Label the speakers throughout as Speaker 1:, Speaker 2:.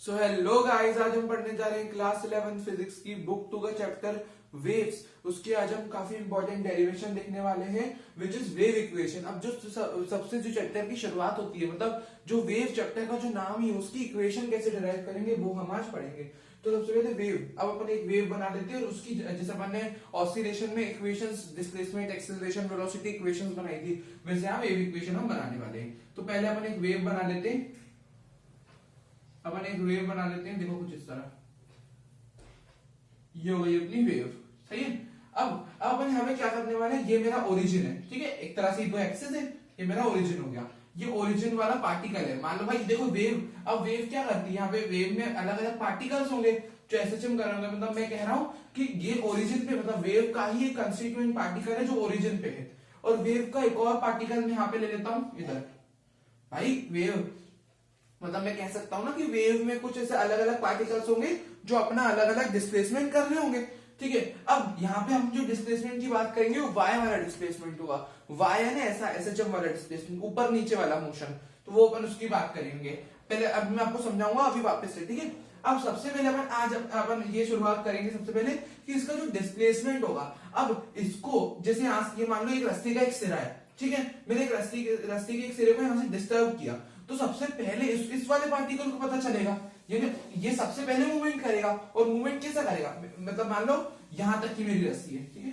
Speaker 1: So hello guys, आज हम पढ़ने जा रहे हैं क्लास 11 फिजिक्स की बुक 2 का चैप्टर वेव्स। उसके आज हम काफी इंपॉर्टेंट डेरिवेशन देखने वाले हैं विच इज वेव इक्वेशन। अब जो सबसे जो चैप्टर की शुरुआत होती है, मतलब जो वेव चैप्टर का जो नाम ही है उसकी इक्वेशन कैसे डिराइव करेंगे वो हम आज पढ़ेंगे। तो सबसे पहले वेव, अब अपन एक वेव बना लेते हैं और उसकी जैसे अपन ने ऑसिलेशन में equations displacement acceleration velocity equations बनाई थी, वैसे यहाँ वेव इक्वेशन हम बनाने वाले हैं। तो पहले अपन एक वेव बना लेते हैं। अपन एक वेव बना लेते हैं, देखो कुछ इस तरह, ये हो गई अपनी वेव। सही है। अब अपन यहाँ पे क्या करने वाले हैं, ये मेरा ओरिजिन है, ठीक है, एक तरह से दो एक्सिस है, ये मेरा ओरिजिन हो गया। ये ओरिजिन वाला पार्टिकल है, मान लो भाई देखो वेव, अब वेव क्या करती है, यहाँ पे वेव में अलग अलग पार्टिकल्स होंगे जो एसएचएम कर रहे होंगे। मतलब मैं कह रहा हूँ कि ये ओरिजिन पे, मतलब वेव का ही एक कंस्टिट्यूएंट पार्टिकल है जो ओरिजिन पे है, और वेव का एक और पार्टिकल मैं यहाँ पे ले लेता हूँ इधर। भाई वेव मतलब मैं कह सकता हूं ना कि वेव में कुछ ऐसे अलग अलग पार्टिकल्स होंगे जो अपना अलग अलग डिस्प्लेसमेंट कर रहे होंगे, ठीक है। अब यहाँ पे हम जो डिस्प्लेसमेंट की बात करेंगे वो वाई वाला डिस्प्लेसमेंट होगा। वाई है ना, ऐसा एसएचएम वाला डिस्प्लेसमेंट, ऊपर नीचे वाला मोशन, तो वो अपन उसकी बात करेंगे पहले। अब मैं आपको समझाऊंगा अभी वापस से, ठीक है। अब सबसे पहले अपन ये शुरुआत करेंगे सबसे पहले कि इसका जो डिस्प्लेसमेंट होगा। अब इसको जैसे ये मान लो एक रस्सी का एक सिरा है, ठीक है, मैंने एक रस्सी के एक सिरे को यहाँ से डिस्टर्ब किया, तो सबसे पहले इस वाले पार्टिकल को पता चलेगा, ये सबसे पहले मूवमेंट करेगा। और मूवमेंट कैसा करेगा, मतलब मान लो यहां तक की मेरी रस्सी है, ठीक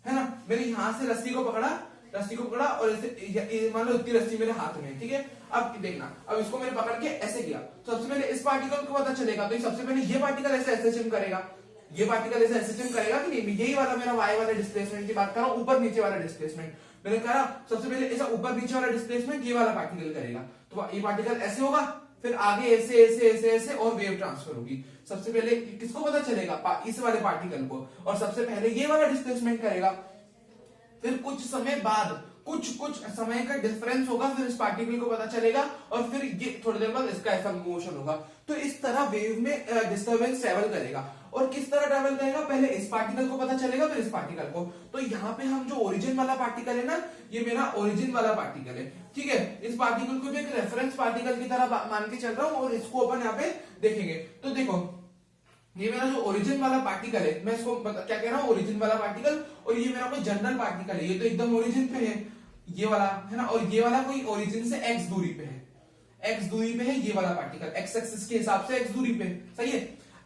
Speaker 1: है ना, मैंने यहां से रस्सी को पकड़ा और ऐसे मान लो इतनी रस्सी मेरे हाथ में, ठीक है। अब देखना, अब इसको मैंने पकड़ के ऐसे किया, तो सबसे पहले इस पार्टिकल को पता चलेगा, तो सबसे पहले ये पार्टिकल ऐसे एसएचएम करेगा, ये पार्टिकल ऐसे एसएचएम करेगा कि नहीं। यही वाला मेरा वाई वाला डिस्प्लेसमेंट की बात कर रहा हूं, ऊपर नीचे वाला डिस्प्लेसमेंट मैंने कहा। सबसे पहले ऐसा ऊपर नीचे वाला डिस्प्लेसमेंट ये वाला पार्टिकल करेगा, तो ये पार्टिकल ऐसे होगा, फिर आगे ऐसे ऐसे ऐसे ऐसे और वेव ट्रांसफर होगी। सबसे पहले किसको पता चलेगा, इस वाले पार्टिकल को, और सबसे पहले ये वाला डिस्प्लेसमेंट करेगा। फिर कुछ समय बाद कुछ समय का डिफरेंस होगा, फिर इस पार्टिकल को पता चलेगा, और फिर ये थोड़ी देर बाद इसका ऐसा मोशन होगा। तो इस तरह वेव में डिस्टर्बेंस ट्रेवल करेगा। और किस तरह ट्रेवल करेगा, पहले इस पार्टिकल को पता चलेगा, फिर इस पार्टिकल को। तो यहाँ पे हम जो ओरिजिन वाला पार्टिकल है ना, ये मेरा ओरिजिन वाला पार्टिकल है, ठीक है। इस पार्टिकल को भी एक रेफरेंस पार्टिकल की तरह मान के चल रहा हूँ, और इसको अपन यहाँ पे देखेंगे। तो देखो ये मेरा जो ओरिजिन वाला पार्टिकल है, मैं इसको क्या कह रहा हूँ, ओरिजिन वाला पार्टिकल, और ये मेरा कोई जनरल पार्टिकल है, ये तो एकदम ओरिजिन पे है, ये वाला है ना, और ये वाला कोई ओरिजिन से एक्स दूरी पे है, एक्स दूरी पे है ये वाला पार्टिकल, एक्स एक्सिस के हिसाब से एक्स दूरी पे, सही है।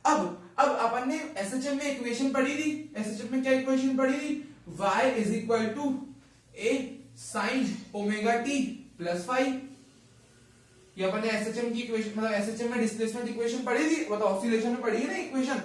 Speaker 1: अब अपन ने एसएचएम में इक्वेशन पढ़ी थी, एसएचएम में क्या इक्वेशन पढ़ी थी, y is equal to a sine omega t plus five. ये अपन ने एसएचएम की इक्वेशन, मतलब एसएचएम में डिस्प्लेसमेंट इक्वेशन पढ़ी थी, मतलब ऑसिलेशन में पढ़ी है ना इक्वेशन।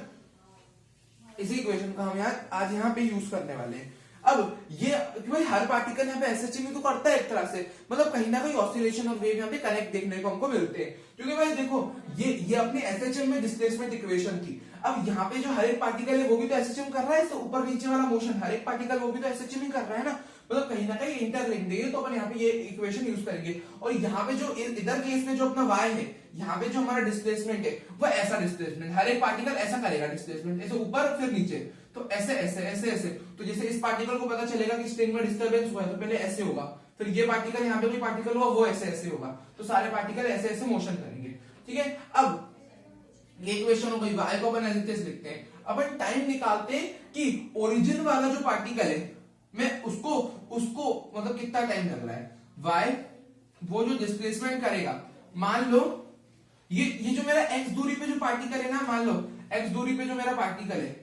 Speaker 1: इसी इक्वेशन का हम आज यहाँ पे यूज करने वाले हैं। अब ये भाई हर पार्टिकल यहाँ पे एसएचएम ही तो करता है एक तरह से, मतलब कहीं ना कहीं ऑसिलेशन और वेव यहाँ पे कनेक्ट देखने को हमको मिलते हैं। क्योंकि भाई देखो ये अपनी एसएचएम में डिस्प्लेसमेंट इक्वेशन थी। अब यहाँ पे जो हर एक पार्टिकल है वो भी तो एसएचएम कर रहा है, तो ऊपर नीचे वाला मोशन हर एक पार्टिकल वो भी तो एसएचएम ही कर रहा है ना, मतलब कहीं ना कहीं इंटरलिंक्ड है। तो अपन यहाँ पे ये इक्वेशन यूज करेंगे। और यहाँ पे जो इधर केस में जो अपना वाई है, यहाँ पे जो हमारा डिस्प्लेसमेंट है वो ऐसा डिस्प्लेसमेंट, हर एक पार्टिकल ऐसा करेगा डिस्प्लेसमेंट, ऐसे ऊपर फिर नीचे, तो ऐसे ऐसे ऐसे ऐसे। तो जैसे इस पार्टिकल को पता चलेगा कि स्ट्रिंग में डिस्टर्बेंस हुआ है, तो पहले ऐसे होगा, फिर ये पार्टिकल यहाँ पे कोई पार्टिकल हुआ वो ऐसे ऐसे होगा, तो सारे पार्टिकल ऐसे ऐसे मोशन करेंगे, ठीक है। अब ये इक्वेशन हो गई, y को अपन ऐसे लिखते हैं। अपन टाइम निकालते हैं कि ओरिजिन वाला जो पार्टिकल है, मैं उसको मतलब कितना टाइम लग रहा है, y वो जो डिस्प्लेसमेंट करेगा, मान लो ये जो मेरा x दूरी पे जो पार्टिकल है ना, मान लो x दूरी पे जो मेरा पार्टिकल है,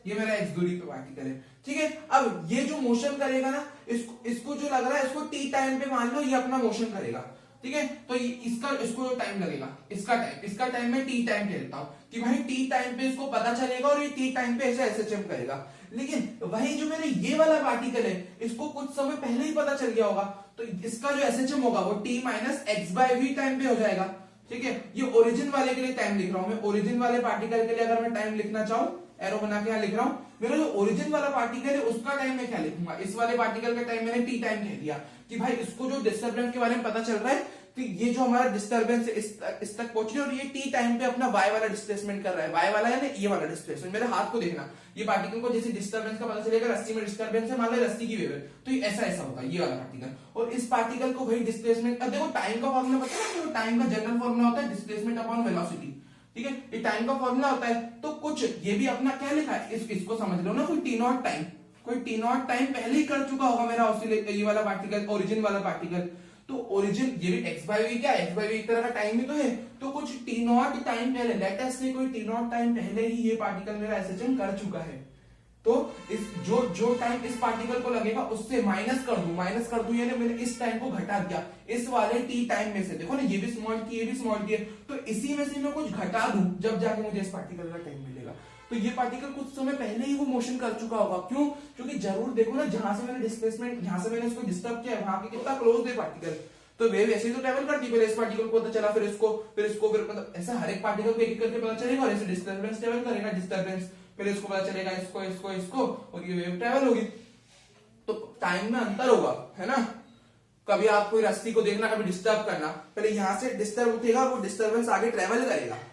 Speaker 1: ये मेरा x दूरी पे पार्टिकल है, ठीक है। अब ये जो मोशन करेगा ना, इसको जो लग रहा है, इसको t टाइम पे मान लो ये अपना मोशन करेगा, ठीक है। तो इसको जो टाइम लगेगा, इसका टाइम मैं t टाइम ले लेता हूं कि भाई t टाइम पे इसको पता चलेगा और ये t टाइम पे ऐसे एसएचएम करेगा। लेकिन वही जो मेरे ये वाला पार्टिकल है, इसको कुछ समय पहले ही पता चल गया होगा, तो इसका जो एसएचएम होगा वो t minus x by v time पे हो जाएगा, ठीक है। ये ओरिजिन वाले के लिए टाइम लिख रहा हूं मैं, ओरिजिन वाले पार्टिकल के लिए अगर मैं टाइम लिखना चाहूं, एरो बना के यहां लिख रहा हूं, मेरा जो ओरिजिन वाला पार्टिकल है उसका टाइम मैं क्या लिखूंगा, इस वाले पार्टिकल का टाइम मैंने टी टाइम कह दिया कि भाई इसको जो डिस्टर्बेंस के बारे में पता चल रहा है तो ये जो हमारा डिस्टर्बेंस है इस तक पहुंच रही है और ये टी टाइम पे अपना वाई वाला डिस्प्लेसमेंट कर रहा है, वाई वाला है ना, ये वाला डिस्प्लेसमेंट। मेरे हाथ को देखना, ये पार्टिकल को जैसे डिस्टर्बेंस का पता चलेगा, रस्सी में डिस्टर्बेंस है, मान लो रस्सी की वेव है, तो ये ऐसा ऐसा होगा ये वाला पार्टिकल, और इस पार्टिकल को वही डिस्प्लेसमेंट। अब देखो टाइम का फॉर्मूला पता है ना, टाइम का जनरल फॉर्मूला होता है डिस्प्लेसमेंट अपॉन वेलोसिटी, ठीक है, ये टाइम का फॉर्मूला होता है। तो कुछ ये भी अपना क्या लिखा है, इसको समझ लो ना, कोई टी नॉट टाइम, कोई टी नॉट टाइम पहले ही कर चुका होगा मेरा ऑसिलेटर, ये वाला पार्टिकल, ओरिजिन वाला पार्टिकल। तो ओरिजिन ये भी एक्स बाई वी, क्या एक्स बाई वी एक तरह का टाइम ही तो है, तो कुछ टी नॉट टाइम पहले, लेट अस से कोई टी नॉट टाइम पहले ही ये पार्टिकल मेरा एसएचएम कर चुका है। तो इस जो टाइम इस पार्टिकल को लगेगा उससे माइनस कर दूं, यानी मैंने इस टाइम को घटा दिया इस वाले टी टाइम में से। देखो ना, ये भी स्मॉल टी, ये भी स्मॉल टी है, तो इसी में से मैं कुछ घटा दूं, जब जाके मुझे इस पार्टिकल का टाइम मिलेगा। तो ये पार्टिकल कुछ समय पहले ही वो मोशन कर चुका होगा। क्यों? क्योंकि जरूर देखो ना, जहां से मैंने डिस्प्लेसमेंट, जहां से मैंने इसको डिस्टर्ब किया, वहां पे कितना क्लोज है पार्टिकल, तो वेव ऐसे ही तो ट्रेवल करती है, पहले इस पार्टिकल को पता चला, फिर मतलब ऐसा हर एक पार्टिकल को एक करके पता चलेगा, और ऐसे डिस्टर्बेंस ट्रेवल करेगा, डिस्टर्बेंस, फिर इसको पता चलेगा, इसको, और ये वेव ट्रेवल होगी। तो टाइम में अंतर होगा, है ना। कभी आप कोई रस्सी को देखना, कभी डिस्टर्ब करना, पहले यहां से डिस्टर्ब उठेगा, वो डिस्टर्बेंस आगे ट्रेवल करेगा।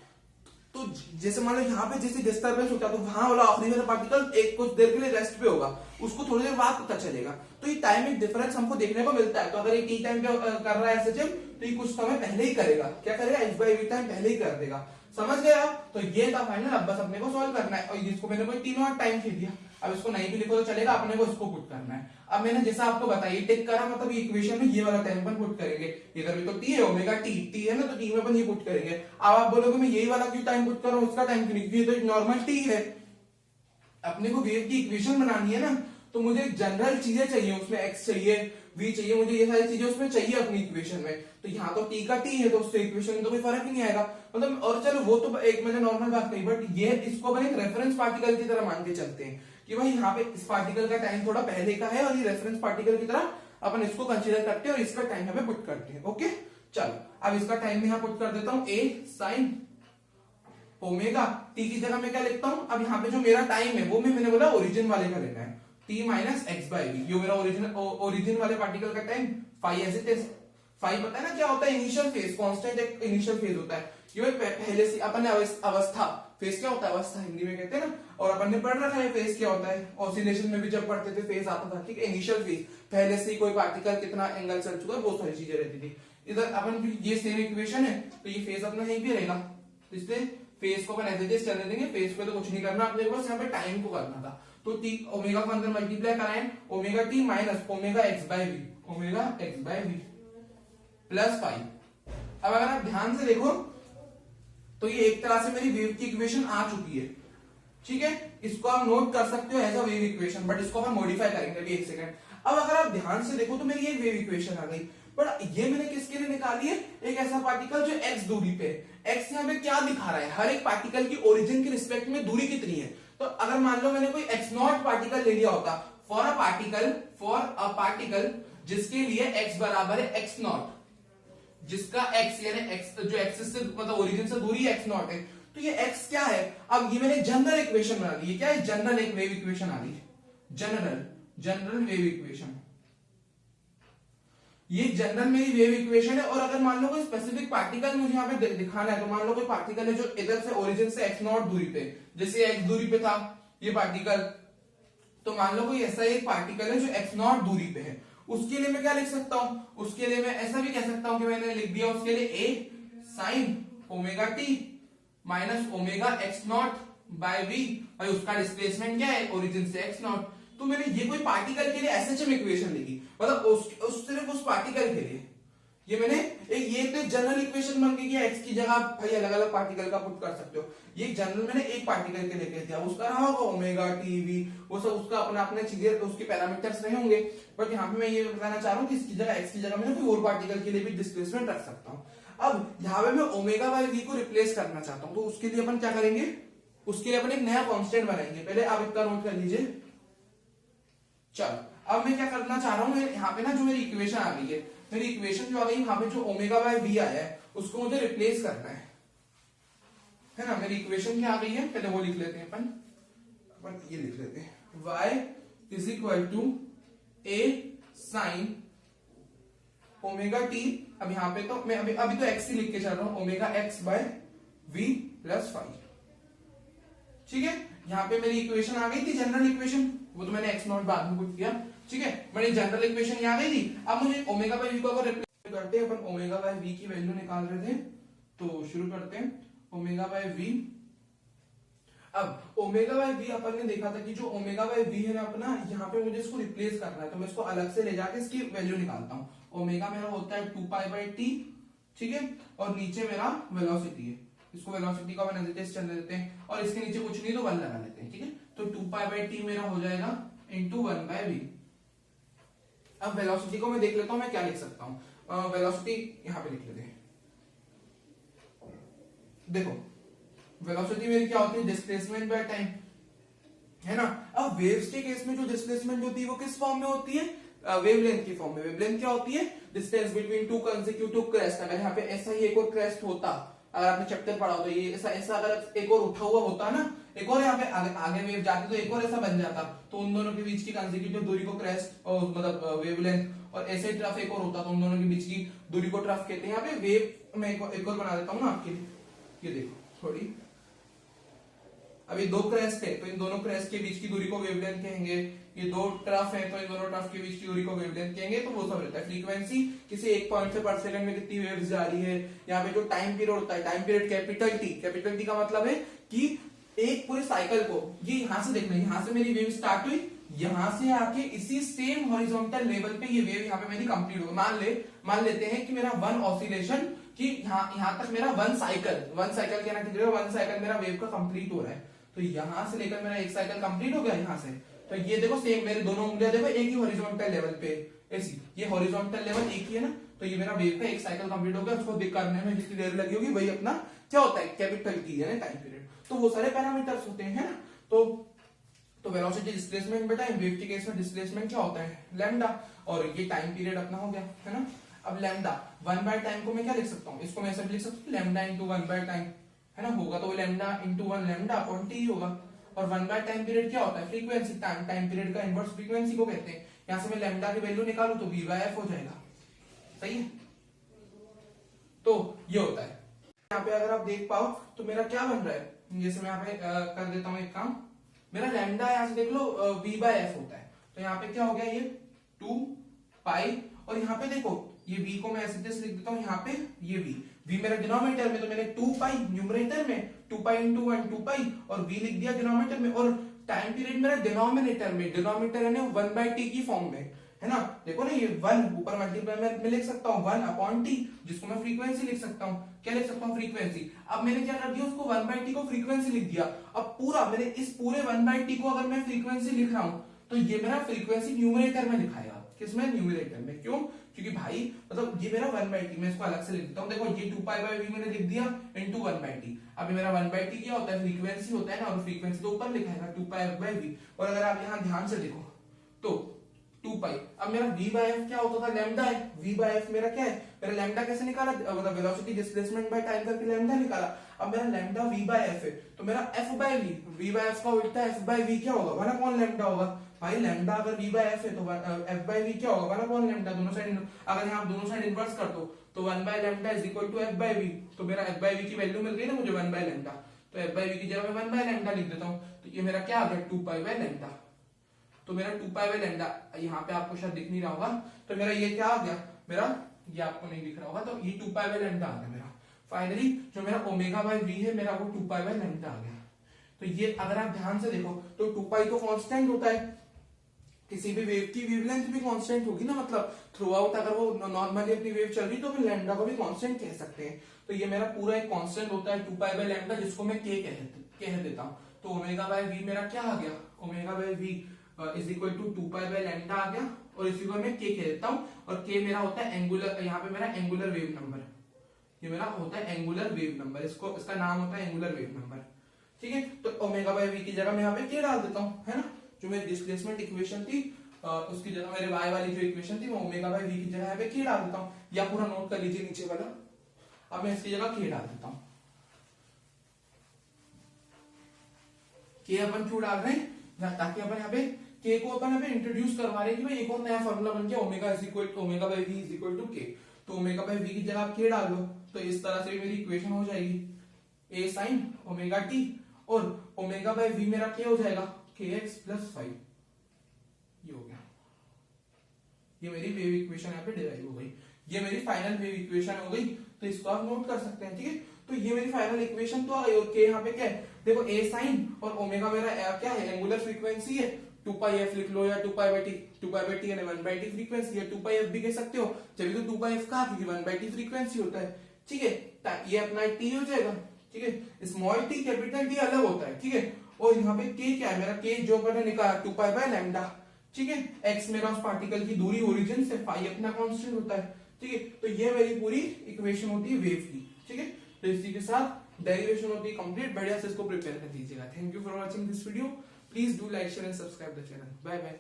Speaker 1: तो जैसे मान लो यहाँ पे जैसे डिस्टर्बेंस होता है, तो वहां वाला आखिरी वाला पार्टिकल एक कुछ देर के लिए रेस्ट पे होगा, उसको थोड़ी देर बाद पता चलेगा। तो ये टाइमिंग डिफरेंस हमको देखने को मिलता है। तो अगर ये टी टाइम पे कर रहा है एसएचएम, तो ये कुछ समय पहले ही करेगा, क्या करेगा, एक्स बाई वी टाइम पहले ही कर देगा। समझ गए आप? तो ये था फाइनल, अब बस अपने को सॉल्व करना है, और इसको मैंने कोई टी नॉट टाइम दे दिया, अब इसको नहीं भी लिखो तो चलेगा, अपने को इसको पुट करना है। अब मैंने जैसा आपको बताया टिक करा, मतलब ये इक्वेशन में ये वाला टाइम अपन पुट करेंगे, इधर भी तो टी है, ओमेगा टी है ना, तो टी में अपन ये पुट करेंगे। अब आप बोलोगे मैं यही वाला क्यों टाइम पुट कर रहा हूं, उसका टाइम क्यों नहीं, क्योंकि तो नॉर्मल टी है। अपने को वेव की इक्वेशन बनानी है ना, तो मुझे जनरल चीजें चाहिए, उसमें एक्स चाहिए, वी चाहिए, मुझे ये सारी चीजें उसमें चाहिए अपनी इक्वेशन में। तो यहाँ तो टी का टी है, तो उससे इक्वेशन में तो कोई फर्क ही नहीं आएगा, मतलब। और चलो वो तो एक मैंने नॉर्मल बात कही, बट ये इसको अपन एक रेफरेंस पार्टिकल की तरह मान के चलते हैं कि भाई यहाँ पे इस पार्टिकल का टाइम थोड़ा पहले का है, और ये रेफरेंस पार्टिकल की तरह अपन इसको कंसीडर करते हैं, और इसका टाइम हमें पुट करते हैं। ओके, चलो अब इसका टाइम में यहाँ पुट कर देता हूँ, ए साइन ओमेगा टी की जगह मैं क्या लिखता हूं, अब यहाँ पे जो मेरा टाइम है वो मैंने बोला ओरिजिन वाले का लेना है, t minus x by v, ये मेरा ओरिजिन वाले पार्टिकल का time phi as it is. Phi पता है ना क्या होता है, इनिशियल फेज, कांस्टेंट एक इनिशियल फेज होता है, ये पहले से अपन ने अवस्था, फेज क्या होता है, अवस्था हिंदी में कहते हैं ना, और अपन ने पढ़ रखा है फेज क्या होता है, ऑसिलेशन में भी जब पढ़ते थे फेज आता था, ठीक है, इनिशियल फेज, पहले से ही कोई पार्टिकल कितना एंगल चल चुका है, बहुत सारी चीजें रहती थी। इधर अपन ये सेम इक्वेशन है, तो ये फेज अपना यहीं पे रहेगा, तो इसलिए फेज को अपन एज चलने देंगे, फेज पे तो कुछ नहीं करना अपने को, बस यहाँ पे टाइम को करना था। तो टी ओमेगा को अंदर मल्टीप्लाई कराएं, omega t minus omega x by v, omega x by v plus five. अब अगर आप ध्यान से देखो तो ये एक तरह से मेरी वेव की इक्वेशन आ चुकी है, ठीक है, इसको आप नोट कर सकते हो as a wave equation, but इसको हम मॉडिफाई करेंगे अभी एक सेकंड। अब अगर आप ध्यान से देखो तो मेरी एक वेव इक्वेशन आ गई, पर ये मैंने किसके लिए निकाली है, एक ऐसा पार्टिकल जो एक्स दूरी पे है। एक्स यहाँ पे क्या दिखा रहा है, हर एक पार्टिकल की ओरिजिन के रिस्पेक्ट में दूरी कितनी है। तो अगर मान लो मैंने कोई एक्स नॉट पार्टिकल ले लिया होता, फॉर अ पार्टिकल जिसके लिए एक्स बराबर है एक्स नॉट, जिसका एक्स यानी एक्स जो एक्सिस से मतलब ओरिजिन से दूरी एक्स नॉट है, तो ये एक्स क्या है। अब ये मैंने जनरल इक्वेशन बना दी है, क्या है, जनरल एक वेव इक्वेशन आ गई, जनरल वेव इक्वेशन, ये जनरल मेरी वेव इक्वेशन है। और अगर मान लो कोई स्पेसिफिक पार्टिकल मुझे यहाँ पे दिखाना है, तो मान लो कोई पार्टिकल है जो इधर से ओरिजिन से एक्स नॉट दूरी पे, जैसे एक्स दूरी पे था ये पार्टिकल, तो मान लो कोई ऐसा एक पार्टिकल है जो एक्स नॉट दूरी पे है, उसके लिए मैं क्या लिख सकता हूं, उसके लिए मैं ऐसा भी कह सकता हूं कि मैंने लिख दिया उसके लिए A sine omega t minus omega x naught by v, और उसका डिस्प्लेसमेंट क्या है, ओरिजिन से एक्स नॉट। तो मैंने ये कोई पार्टिकल के लिए एसएचएम इक्वेशन लिखी, मतलब सिर्फ उस पार्टिकल के लिए ये मैंने ये तो जनरल इक्वेशन बन गई, एक्स की जगह भाई अलग अलग पार्टिकल का पुट कर सकते हो। ये जनरल मैंने एक पार्टिकल के लिए कह दिया, उसका रहा होगा ओमेगा टी वी, वो सब उसका अपना अपने चीजें उसके पैरामीटर्स रहे होंगे, बट यहाँ पे मैं ये बताना चाह रहा हूँ कि इसकी जगह एक्स की जगह मैंने कोई और पार्टिकल के लिए भी डिस्प्लेसमेंट रख सकता हूँ। अब यहाँ पे मैं ओमेगा बाई वी को रिप्लेस करना चाहता हूँ, तो उसके लिए अपन क्या करेंगे, उसके लिए अपन एक नया कॉन्स्टेंट बनाएंगे। पहले आप इतना नोट कर लीजिए। चलो अब मैं क्या करना चाह रहा हूँ, यहाँ पे ना जो मेरी इक्वेशन आ गई है, मेरी इक्वेशन जो आ गई यहाँ पे जो ओमेगा बाय वी आया है उसको मुझे रिप्लेस करना है ना। मेरी इक्वेशन क्या आ गई है, पहले वो लिख लेते हैं अपन ये लिख लेते हैं, y is equal to a sine omega t, अब यहाँ पे तो मैं अभी तो एक्स ही लिख के चल रहा हूं, omega x by v plus 5। ठीक है, यहाँ पे मेरी इक्वेशन आ गई थी जनरल इक्वेशन, वो तो मैंने एक्स नॉट बाद में पुट किया। ठीक है, मेरी जनरल इक्वेशन यहाँ आ गई थी। अब मुझे ओमेगा बाय वी को अगर रिप्लेस करते हैं, अपन ओमेगा बाय वी की वैल्यू निकाल रहे थे, तो शुरू करते हैं ओमेगा बाय वी। अब ओमेगा बाय वी अपन ने देखा था कि जो ओमेगा बाय वी है ना अपना, यहाँ पे मुझे इसको रिप्लेस करना है, तो मैं इसको अलग से ले जाके इसकी वैल्यू निकालता हूँ। ओमेगा मेरा होता है 2 पाई टी, ठीक है, और नीचे मेरा वेलोसिटी है, इसको वेलोसिटी का अपन एज चल देते हैं, और इसके नीचे कुछ नहीं तो 1 लगा लेते हैं। ठीक है, तो 2 पाई टी मेरा हो जाएगा इंटू 1 बाय वी। अब वेलोसिटी को मैं देख लेता हूं मैं क्या लिख सकता हूं। वेलोसिटी यहां पे लिख लेते हैं। देखो वेलोसिटी मेरी क्या होती है, डिस्प्लेसमेंट बाय टाइम, है ना। अब वेव्स के केस में जो डिस्प्लेसमेंट होती है वो किस फॉर्म में होती है, वेवलेंथ की फॉर्म में। वेवलेंथ क्या होती है, distance between two consecutive crest. अगर यहाँ पे ऐसा ही एक और क्रेस्ट होता, अगर आपने चैप्टर पढ़ा हो तो ये ऐसा अगर एक और उठा हुआ होता ना, एक और यहाँ पे आगे वेव जाती तो एक और ऐसा बन जाता, तो उन दोनों के बीच की कंसेक्यूटिव दूरी को क्रेस्ट और मतलब वेवलेंथ, और ऐसे ट्रफ एक और होता तो उन दोनों के बीच की दूरी को ट्रफ कहते हैं। यहाँ पे वेव मैं एक और बना देता हूँ ना आपके लिए, ये देखो थोड़ी, अभी दो क्रेस्ट है तो इन दोनों क्रेस्ट के बीच की दूरी को वेवलेंथ कहेंगे, ये दो ट्रफ है तो इन दोनों ट्रफ के बीच की दूरी को वेवलेंथ कहेंगे। तो वो सब रहता है फ्रीक्वेंसी, किसी एक पॉइंट से पर सेकंड में कितनी वेव्स जा रही है। यहाँ पे जो टाइम पीरियड होता है, टाइम पीरियड कैपिटल टी का मतलब है कि एक पूरे साइकिल को, ये यहां से देखना, यहां से मेरी वेव स्टार्ट हुई, यहां से आके इसी सेम हॉरिजॉन्टल लेवल पे ये वेव यहाँ पे मेरी कंप्लीट हो गई। मान लेते हैं कि मेरा वन ऑसिलेशन, कि यहाँ तक मेरा वन साइकिल कहना कीजिएगा, वन साइकिल मेरा वेव का कंप्लीट हो रहा है। तो यहां से लेकर मेरा एक साइकिल कंप्लीट हो गया यहाँ से, तो ये देखो सेम मेरे दोनों उंगलियां देखो एक ही हॉरिजॉन्टल लेवल पे ऐसी, ये हॉरिजॉन्टल लेवल एक ही है ना, तो ये मेरा वेव का एक साइकिल कंप्लीट हो गया। उसको करने में जितनी देर लगी होगी वही अपना क्या होता है, कैपिटल टी है टाइम पीरियड। तो वो सारे पैरामीटर्स होते हैं ना। तो वेलोसिटी डिस्प्लेसमेंट बेटा वेव के केस में डिस्प्लेसमेंट क्या होता है, लैम्डा, और ये टाइम पीरियड अपना हो गया, है ना। अब लैम्डा 1 बाय टाइम को मैं क्या लिख सकता हूँ, इसको मैं ऐसे लिख सकता हूँ लैम्डा इंटू 1 बाय टाइम, है ना, होगा तो lambda into 1 lambda upon T होगा। और 1 बाय टाइम पीरियड क्या होता है, फ्रीक्वेंसी, टाइम पीरियड का इनवर्स फ्रीक्वेंसी को कहते हैं। यहां से मैं लैम्डा की वैल्यू निकालू तो v बाय f हो जाएगा, सही है। तो ये होता है। यहाँ पे अगर आप देख पाओ तो मेरा क्या बन रहा है, जैसे मैं यहाँ पे कर देता हूँ एक काम, मेरा लैम्डा यहाँ से देख लो v बाय f होता है, तो यहाँ पे क्या हो गया, ये 2 पाई, और यहाँ पे देखो ये v को मैं ऐसे लिख देता हूँ, यहाँ पे ये v मेरा डिनोमिनेटर में, तो मैंने 2 पाई न्यूमरेटर में 2 पाई इंटू 1 2 पाई, और v लिख दिया डिनोमिनेटर में, और टाइम पीरियड मेरा डिनोमिनेटर में, डिनोमिनेटर है ना 1 बाय टी की फॉर्म में, है ना। देखो ना ये 1 ऊपर मल्टीप्लाई में लिख सकता हूँ 1 अपॉन टी, जिसको मैं फ्रीक्वेंसी लिख सकता हूँ, क्या लिख सकता हूँ, फ्रीक्वेंसी। अब मैंने क्या कर दिया, उसको 1 बाय टी को फ्रीक्वेंसी लिख दिया। अब पूरा मैंने इस पूरे 1 बाय टी को अगर मैं फ्रीक्वेंसी लिख रहा हूँ तो ये मेरा फ्रीक्वेंसी न्यूमरेटर में लिखाएगा, किसमें, न्यूमरेटर में। क्यों, क्योंकि भाई मतलब ये मेरा 1 बाय टी, मैं इसको अलग से लिख देता हूँ। देखो ये 2 पाई बाय वी मैंने लिख दिया इनटू 1 बाय टी। अब मेरा 1 बाय टी क्या होता है, फ्रीक्वेंसी होता है ना, और फ्रीक्वेंसी तो ऊपर लिखा है 2 पाई बाय वी। और अगर आप यहाँ ध्यान से देखो तो 2 पाई, अब मेरा v बाय f क्या होता था, लैम्डा है। v बाय f मेरा क्या है, मेरा लैम्डा कैसे निकाला, मतलब वेलोसिटी डिस्प्लेसमेंट बाय टाइम करके लैम्डा निकाला। अब मेरा लैम्डा v बाय f है, तो मेरा f by v by f का उल्टा f बाय v क्या होगा, 1 अपॉन लैम्डा होगा। भाई लैम्डा अगर v बाय f है तो f बाय v क्या होगा, 1 अपॉन लैम्डा। दोनों साइड अगर यहाँ दोनों साइड इनवर्स कर दो तो 1 by lambda is equal to f by v। तो मेरा f बाय v की वैल्यू मिल गई ना मुझे 1 बाय लैम्डा, तो f बाय v की जगह मैं 1 बाय लैम्डा लिख देता हूँ। तो ये मेरा क्या आ गया, 2 पाई बाय लैम्डा। तो मेरा 2 पाई बाय लैम्डा यहाँ पे आपको शायद दिख नहीं रहा होगा, तो मेरा ये क्या आ गया, मेरा ये आपको नहीं दिख रहा होगा, तो ये 2 पाई बाय लैम्डा आ गया मेरा। फाइनली जो मेरा ओमेगा बाय वी है मेरा वो 2 पाई बाय लैम्डा आ गया। तो ये अगर आप ध्यान से देखो तो 2 पाई तो कांस्टेंट होता है, किसी भी वेव की वेवलेंथ भी कांस्टेंट होगी ना, मतलब थ्रू आउट अगर वो नॉर्मली अपनी वेव चल रही तो फिर लैम्डा को भी कांस्टेंट कह सकते हैं। तो ये मेरा पूरा एक कांस्टेंट होता है 2 पाई बाय लैम्डा, जिसको मैं k कह देता हूँ। तो ओमेगा बाय वी मेरा क्या आ गया, omega by v is equal to 2 pi by lambda आ गया, और इसी को मैं k कह देता हूँ। और k मेरा होता है एंगुलर, यहाँ पे मेरा एंगुलर वेव नंबर, ये मेरा होता है एंगुलर वेव नंबर, इसका नाम होता है एंगुलर वेव नंबर। ठीक है, तो ओमेगा बाय वी की जगह मैं यहाँ पे k डाल देता हूँ, है ना। जो मेरी डिस्प्लेसमेंट इक्वेशन थी उसकी जगह मेरे y वाली जो इक्वेशन थी मैं ओमेगा बाय वी की जगह यहाँ पे k डाल देता हूँ, या पूरा नोट कर लीजिए नीचे वाला। अब मैं इसकी जगह k डाल देता हूँ। k अपन क्यों डाल रहे हैं, ताकि अपन यहाँ पे के को अपन अभी इंट्रोड्यूस करवा रहे हैं कि भाई एक और नया फॉर्मूला बन गया omega is equal omega by v is equal to k. तो ओमेगा बाय वी की जगह आप के डाल दो, तो इस तरह से मेरी इक्वेशन हो जाएगी ए साइन ओमेगा टी, और ओमेगा बाय वी मेरा क्या हो जाएगा के एक्स प्लस 5। ये हो गया, ये मेरी वेव इक्वेशन यहाँ पे डिराइव हो गई, ये मेरी फाइनल वेव इक्वेशन हो गई। तो इसको आप नोट कर सकते हैं, ठीक है। तो ये मेरी फाइनल इक्वेशन तो आ गई, और के यहाँ पे क्या है देखो ए साइन और ओमेगा मेरा क्या है एंगुलर फ्रीक्वेंसी है, 2πf लिख लो या 2π/t यानी 1/t फ्रीक्वेंसी है, 2πf भी कह सकते हो, जब तो 2πf कहा क्योंकि 1/t फ्रीक्वेंसी होता है, ठीक है। ये अपना t हो जाएगा, ठीक है। स्मॉल t कैपिटल t अलग होता है, ठीक है। और यहाँ पे k क्या है मेरा, k जो मैंने निकाला 2π/λ, ठीक है। x मेरा उस पार्टिकल की दूरी ओरिजिन से, फाई अपना कांस्टेंट होता है, ठीक है। तो ये मेरी पूरी इक्वेशन होती है वेव की, ठीक है। तो इसी के साथ डेरिवेशन होती है कंप्लीट। बढ़िया से इसको प्रिपेयर कर लीजिएगा। Thank you for watching this video. Please do like share and subscribe the channel. Bye bye.